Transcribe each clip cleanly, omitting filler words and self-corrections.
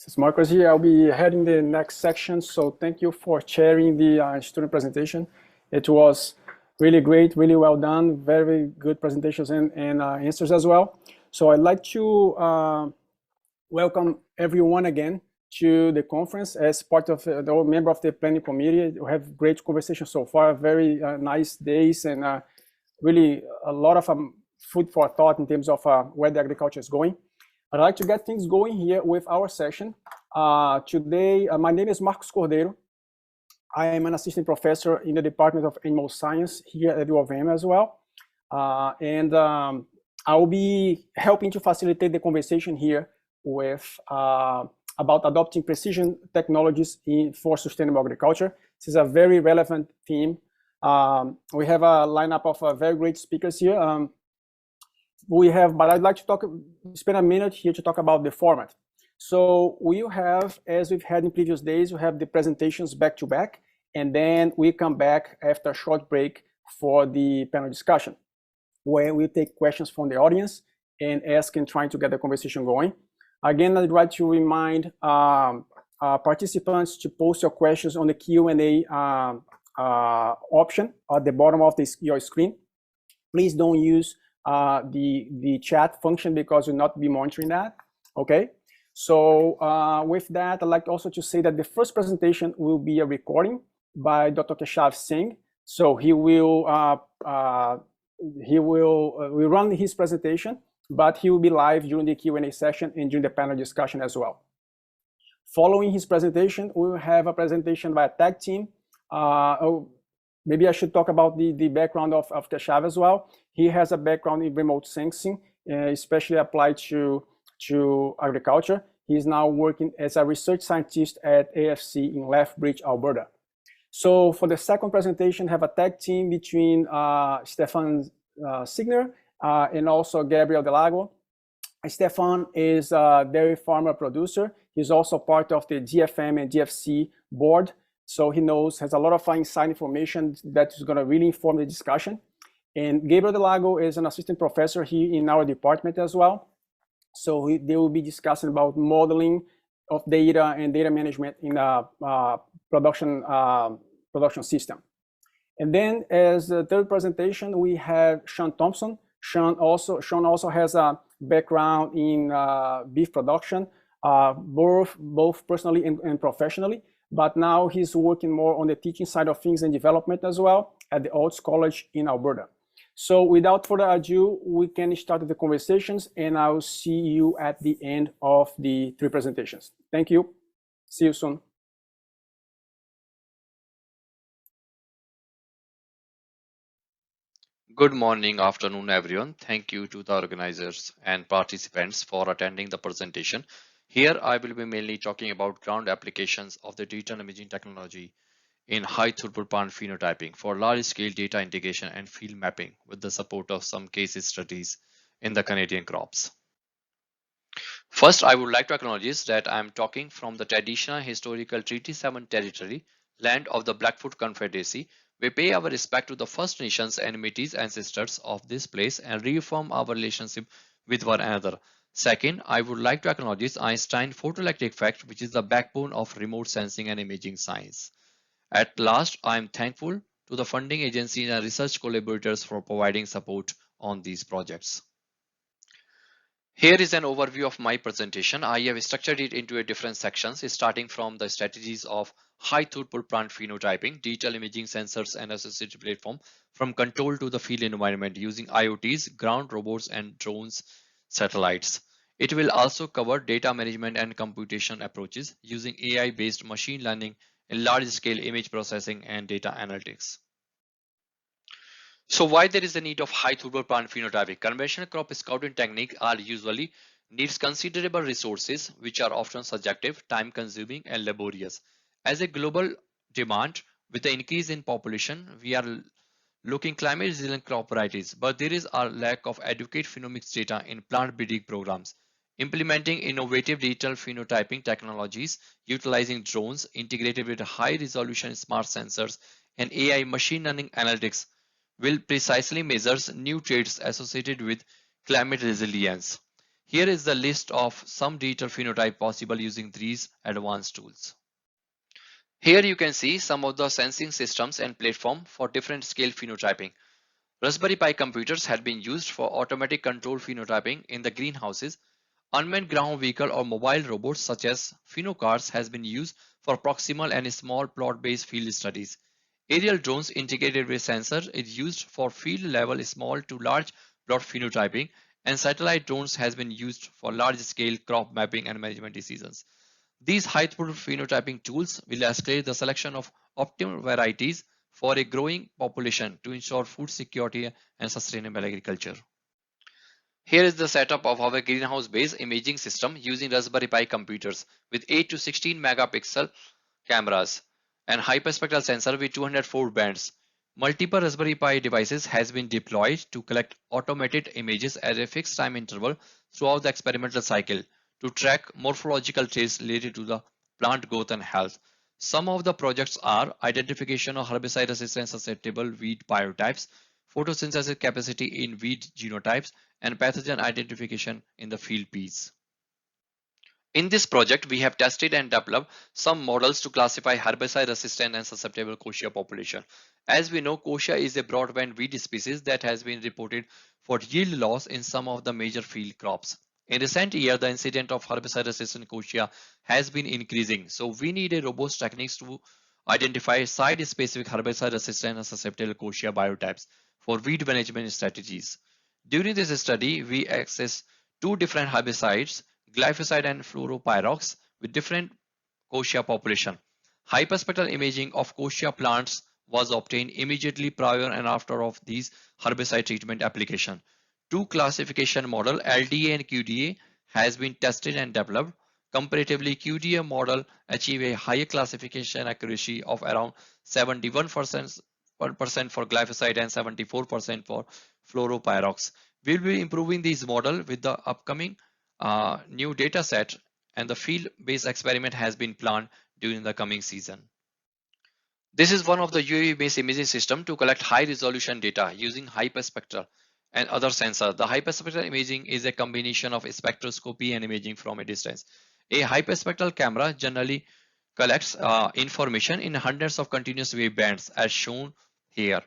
This is Marcos here. I'll be heading the next section. So thank you for sharing the student presentation. It was really great, really well done, very good presentations and answers as well. So I'd like to welcome everyone again to the conference as part of the member of the planning committee. We have great conversations so far, very nice days, and really a lot of food for thought in terms of where the agriculture is going. I'd like to get things going here with our session. Today, my name is Marcos Cordeiro. I am an assistant professor in the Department of Animal Science here at UofM as well. I will be helping to facilitate the conversation here with about adopting precision technologies for sustainable agriculture. This is a very relevant theme. We have a lineup of very great speakers here. But I'd like to spend a minute here to talk about the format. So we'll have, as we've had in previous days, we have the presentations back to back, and then we come back after a short break for the panel discussion, where we take questions from the audience and ask and trying to get the conversation going. Again, I'd like to remind participants to post your questions on the Q&A option at the bottom of your screen. Please don't use the chat function because we'll not be monitoring that. Okay, so with that, I'd like also to say that the first presentation will be a recording by Dr. Keshav Singh. So he will run his presentation, but he will be live during the Q&A session and during the panel discussion as well. Following his presentation, we will have a presentation by a tag team. Maybe I should talk about the background of Keshav as well. He has a background in remote sensing, especially applied to agriculture. He's now working as a research scientist at AFC in Lethbridge, Alberta. So for the second presentation, have a tag team between Stefan Signer and also Gabriel Delago. Stefan is a dairy farmer producer. He's also part of the GFM and GFC board. So he has a lot of inside information that is going to really inform the discussion. And Gabriel Delago is an assistant professor here in our department as well. So they will be discussing about modeling of data and data management in a production system. And then as the third presentation, we have Sean Thompson. Sean also has a background in beef production, both personally and professionally. But now he's working more on the teaching side of things and development as well at the Oats College in Alberta. So without further ado, we can start the conversations, and I'll see you at the end of the three presentations. Thank you. See you soon. Good morning, afternoon, everyone. Thank you to the organizers and participants for attending the presentation. Here, I will be mainly talking about ground applications of the digital imaging technology in high throughput plant phenotyping for large scale data integration and field mapping with the support of some case studies in the Canadian crops. First, I would like to acknowledge that I am talking from the traditional historical Treaty 7 territory, land of the Blackfoot Confederacy. We pay our respect to the First Nations and Métis ancestors of this place and reaffirm our relationship with one another. Second, I would like to acknowledge Einstein's photoelectric effect, which is the backbone of remote sensing and imaging science. At last, I am thankful to the funding agencies and research collaborators for providing support on these projects. Here is an overview of my presentation. I have structured it into different sections, starting from the strategies of high throughput plant phenotyping, digital imaging sensors and associated platform, from control to the field environment using IoTs, ground robots and drones, satellites. It will also cover data management and computation approaches using AI-based machine learning and large-scale image processing and data analytics. So why there is a need of high throughput plant phenotyping? Conventional crop scouting techniques are usually needs considerable resources, which are often subjective, time-consuming, and laborious. As a global demand, with the increase in population, we are looking climate resilient crop varieties, but there is a lack of adequate phenomics data in plant breeding programs. Implementing innovative digital phenotyping technologies, utilizing drones integrated with high resolution smart sensors and AI machine learning analytics will precisely measure new traits associated with climate resilience. Here is the list of some digital phenotype possible using these advanced tools. Here you can see some of the sensing systems and platform for different scale phenotyping. Raspberry Pi computers had been used for automatic control phenotyping in the greenhouses. Unmanned ground vehicle or mobile robots such as phenocars has been used for proximal and small plot-based field studies. Aerial drones integrated with sensors is used for field-level small to large plot phenotyping, and satellite drones has been used for large-scale crop mapping and management decisions. These high-throughput phenotyping tools will escalate the selection of optimal varieties for a growing population to ensure food security and sustainable agriculture. Here is the setup of our greenhouse-based imaging system using Raspberry Pi computers with 8 to 16 megapixel cameras and hyperspectral sensor with 204 bands. Multiple Raspberry Pi devices has been deployed to collect automated images at a fixed time interval throughout the experimental cycle to track morphological traits related to the plant growth and health. Some of the projects are identification of herbicide-resistant susceptible weed biotypes, photosynthesis capacity in weed genotypes, and pathogen identification in the field peas. In this project, we have tested and developed some models to classify herbicide-resistant and susceptible kochia population. As we know, kochia is a broadband weed species that has been reported for yield loss in some of the major field crops. In recent years, the incidence of herbicide-resistant kochia has been increasing, so we need a robust techniques to identify site-specific herbicide-resistant and susceptible kochia biotypes for weed management strategies. During this study, we access two different herbicides, glyphosate and fluoropyrox, with different kochia population. Hyperspectral imaging of kochia plants was obtained immediately prior and after of these herbicide treatment application. Two classification model LDA and QDA has been tested and developed. Comparatively, QDA model achieve a higher classification accuracy of around 71% for glyphosate and 74% for fluoropyrox. We'll be improving these model with the upcoming new data set, and the field-based experiment has been planned during the coming season. This is one of the UAV-based imaging system to collect high-resolution data using hyperspectral and other sensors. The hyperspectral imaging is a combination of spectroscopy and imaging from a distance. A hyperspectral camera generally collects information in hundreds of continuous wave bands as shown here.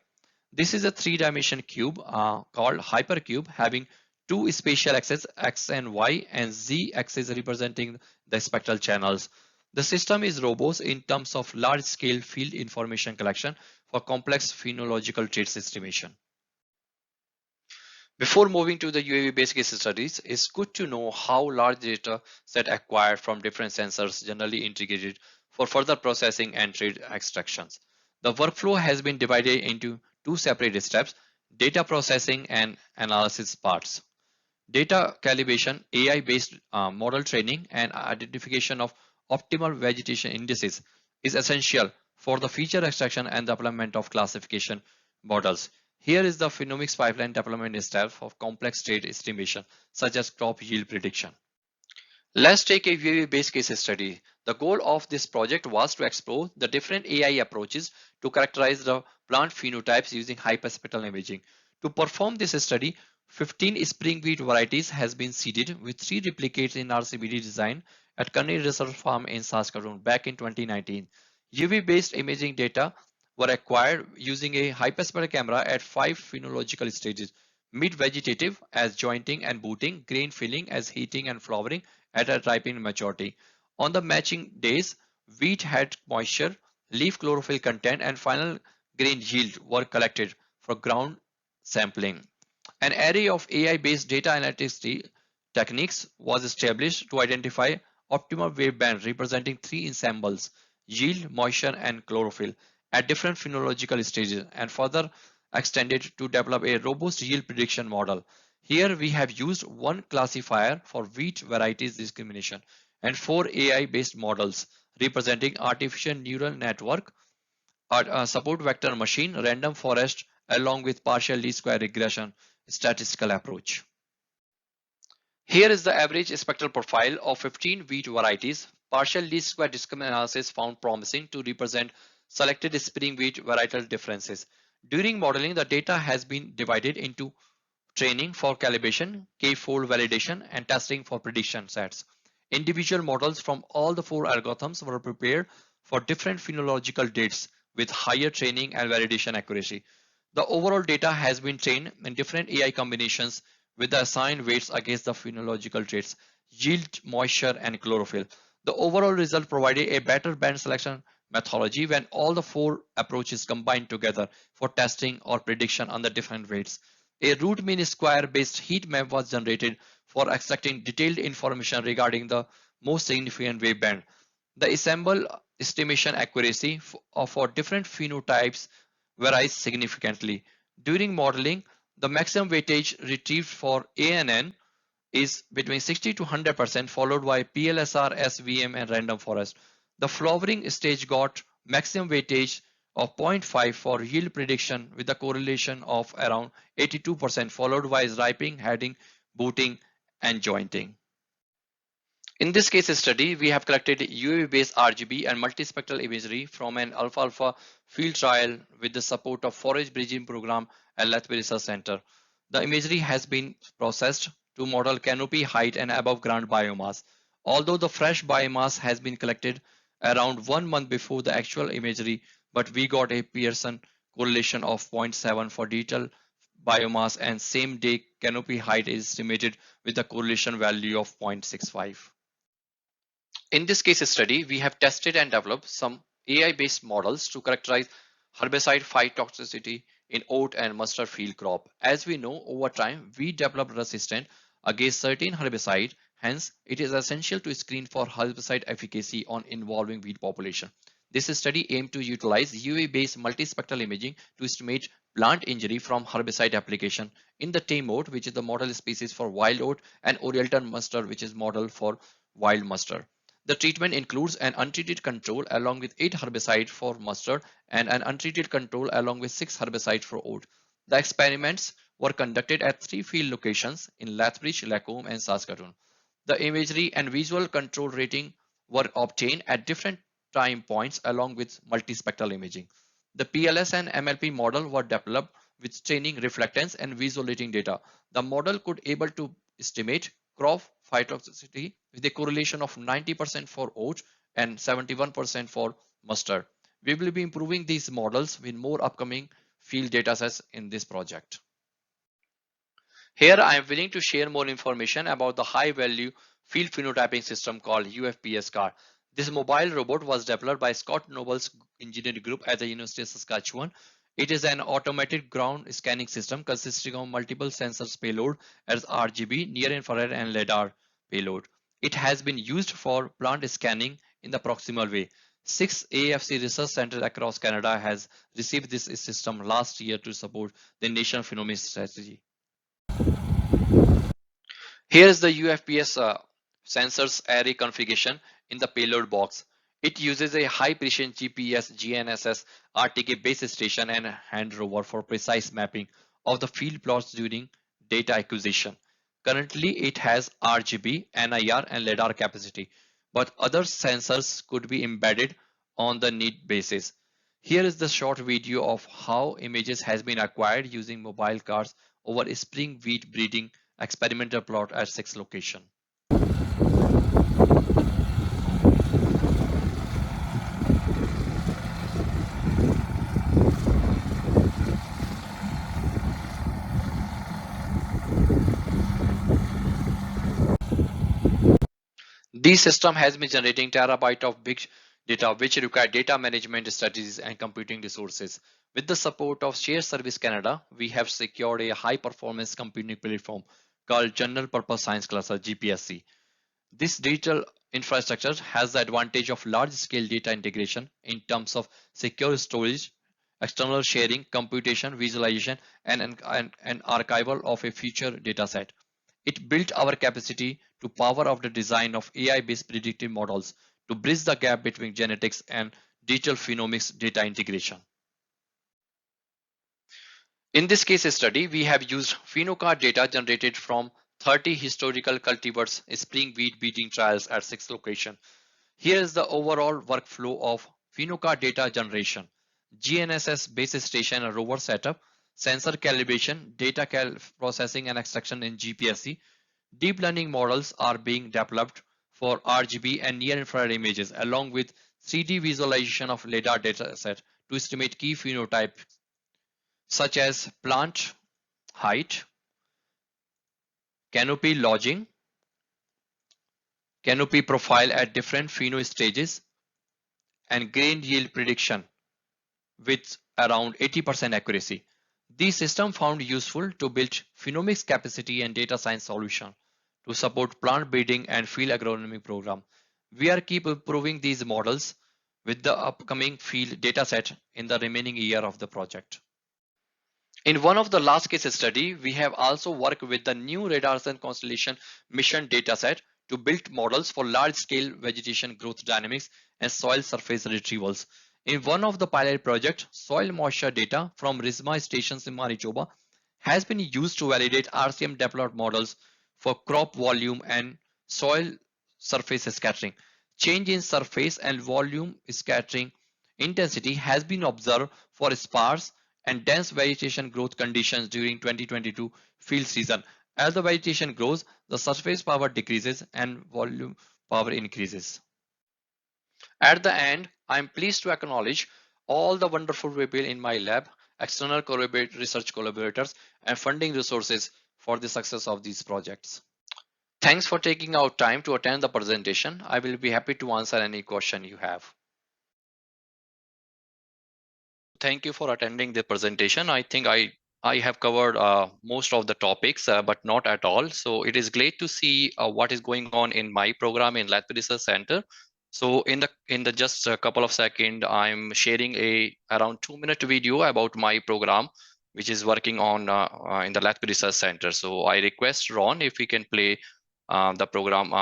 This is a three-dimensional cube called hypercube having two spatial axes, X and Y, and Z axis representing the spectral channels. The system is robust in terms of large-scale field information collection for complex phenological traits estimation. Before moving to the UAV-based case studies, it's good to know how large data set acquired from different sensors generally integrated for further processing and trait extractions. The workflow has been divided into two separate steps, data processing and analysis parts. Data calibration, AI-based model training, and identification of optimal vegetation indices is essential for the feature extraction and development of classification models. Here is the phenomics pipeline development step for complex trait estimation, such as crop yield prediction. Let's take a UAV-based case study. The goal of this project was to explore the different AI approaches to characterize the plant phenotypes using hyperspectral imaging. To perform this study, 15 spring wheat varieties has been seeded with 3 replicates in RCBD design at Kearney Research Farm in Saskatoon back in 2019. UV-based imaging data were acquired using a hyperspectral camera at 5 phenological stages: mid-vegetative as jointing and booting, grain filling as heating and flowering at a ripening maturity. On the matching days, wheat head moisture, leaf chlorophyll content, and final grain yield were collected for ground sampling. An array of AI-based data analytics techniques was established to identify optimal wave band representing 3 ensembles: yield, moisture, and chlorophyll at different phenological stages, and further extended to develop a robust yield prediction model. Here we have used one classifier for wheat varieties discrimination and 4 AI-based models representing artificial neural network, support vector machine, random forest, along with partial least square regression statistical approach. Here is the average spectral profile of 15 wheat varieties. Partial least square discriminant analysis found promising to represent selected spring wheat varietal differences. During modeling, the data has been divided into training for calibration, k-fold validation, and testing for prediction sets. Individual models from all the four algorithms were prepared for different phenological dates with higher training and validation accuracy. The overall data has been trained in different AI combinations with the assigned weights against the phenological traits, yield, moisture, and chlorophyll. The overall result provided a better band selection methodology when all the four approaches combined together for testing or prediction on the different weights. A root mean square based heat map was generated for extracting detailed information regarding the most significant wave band. The ensemble estimation accuracy for different phenotypes varies significantly. During modeling, the maximum weightage retrieved for ANN is between 60 to 100%, followed by PLSR, SVM, and random forest. The flowering stage got maximum weightage of zero point 0.5 for yield prediction with a correlation of around 82%, followed by ripening, heading, booting, and jointing. In this case study, we have collected UAV-based RGB and multispectral imagery from an alfalfa field trial with the support of forage bridging program at Lethbridge Research Center. The imagery has been processed to model canopy height and above ground biomass. Although the fresh biomass has been collected around 1 month before the actual imagery, but we got a Pearson correlation of 0.7 for detailed biomass, and same day canopy height is estimated with a correlation value of 0.65. In this case study, we have tested and developed some AI-based models to characterize herbicide phytotoxicity in oat and mustard field crop. As we know, over time, we developed resistance against certain herbicide. Hence, it is essential to screen for herbicide efficacy on involving weed population. This study aimed to utilize UV-based multispectral imaging to estimate plant injury from herbicide application in the tame oat, which is the model species for wild oat, and Oriental mustard, which is model for wild mustard. The treatment includes an untreated control along with 8 herbicides for mustard and an untreated control along with 6 herbicides for oat. The experiments were conducted at 3 field locations in Lethbridge, Lacombe, and Saskatoon. The imagery and visual control rating were obtained at different time points along with multispectral imaging. The PLS and MLP model were developed with training, reflectance, and visualizing data. The model could able to estimate crop phytotoxicity with a correlation of 90% for oat and 71% for mustard. We will be improving these models with more upcoming field datasets in this project. Here I am willing to share more information about the high value field phenotyping system called UFPS car. This mobile robot was developed by Scott Noble's engineering group at the University of Saskatchewan. It is an automated ground scanning system consisting of multiple sensors payload as RGB, near infrared, and LiDAR payload. It has been used for plant scanning in the proximal way. 6 AFC research centers across Canada has received this system last year to support the national phenomics strategy. Here is the UFPS sensors array configuration in the payload box. It uses a high precision GPS, GNSS, RTK base station, and hand rover for precise mapping of the field plots during data acquisition. Currently, it has RGB, NIR, and LiDAR capacity, but other sensors could be embedded on the need basis. Here is the short video of how images has been acquired using mobile cars over a spring wheat breeding experimental plot at 6 locations. This system has been generating terabyte of big data which require data management strategies and computing resources. With the support of Share Service Canada, we have secured a high performance computing platform called General Purpose Science Cluster GPSC. This digital infrastructure has the advantage of large-scale data integration in terms of secure storage, external sharing, computation, visualization, and archival of a future dataset. It built our capacity to power up the design of AI-based predictive models to bridge the gap between genetics and digital phenomics data integration. In this case study, we have used PhenoCard data generated from 30 historical cultivars spring wheat breeding trials at 6 locations. Here is the overall workflow of PhenoCard data generation. GNSS base station and rover setup, sensor calibration, data processing and extraction in GPSC. Deep learning models are being developed for RGB and near-infrared images, along with 3D visualization of LiDAR dataset to estimate key phenotypes such as plant height, canopy lodging, canopy profile at different pheno stages, and grain yield prediction with around 80% accuracy. These systems found useful to build phenomics capacity and data science solution to support plant breeding and field agronomy program. We are keep improving these models with the upcoming field dataset in the remaining year of the project. In one of the last case study, we have also worked with the new radars and constellation mission dataset to build models for large-scale vegetation growth dynamics and soil surface retrievals. In one of the pilot projects, soil moisture data from RISMA stations in Manitoba has been used to validate RCM developed models for crop volume and soil surface scattering. Change in surface and volume scattering intensity has been observed for sparse and dense vegetation growth conditions during 2022 field season. As the vegetation grows, the surface power decreases and volume power increases. At the end, I am pleased to acknowledge all the wonderful people in my lab, external research collaborators, and funding resources for the success of these projects. Thanks for taking out time to attend the presentation. I will be happy to answer any question you have. Thank you for attending the presentation. I think I have covered most of the topics, but not at all. So it is great to see what is going on in my program in Latvian Research Center. So in the just a couple of seconds, I'm sharing a around 2-minute video about my program, which is working on in the Latvian Research Center. So I request Ron if we can play the program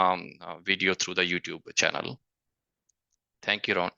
video through the YouTube channel. Thank you, Ron.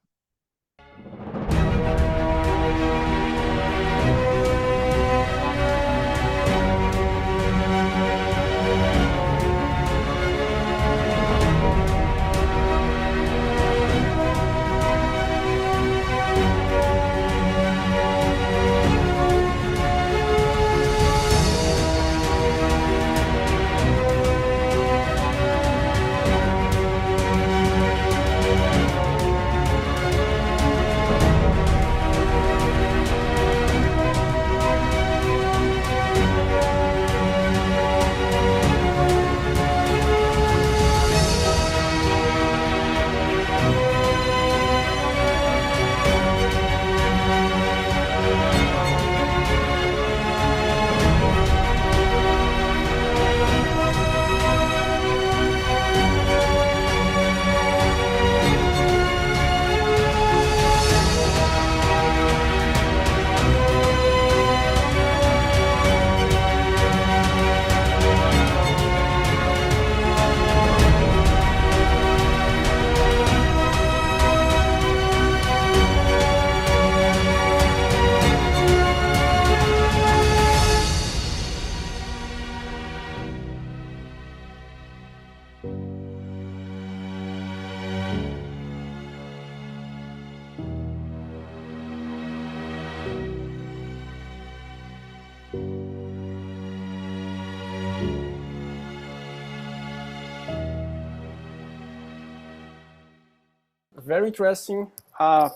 Very interesting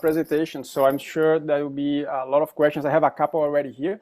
presentation. So I'm sure there will be a lot of questions. I have a couple already here.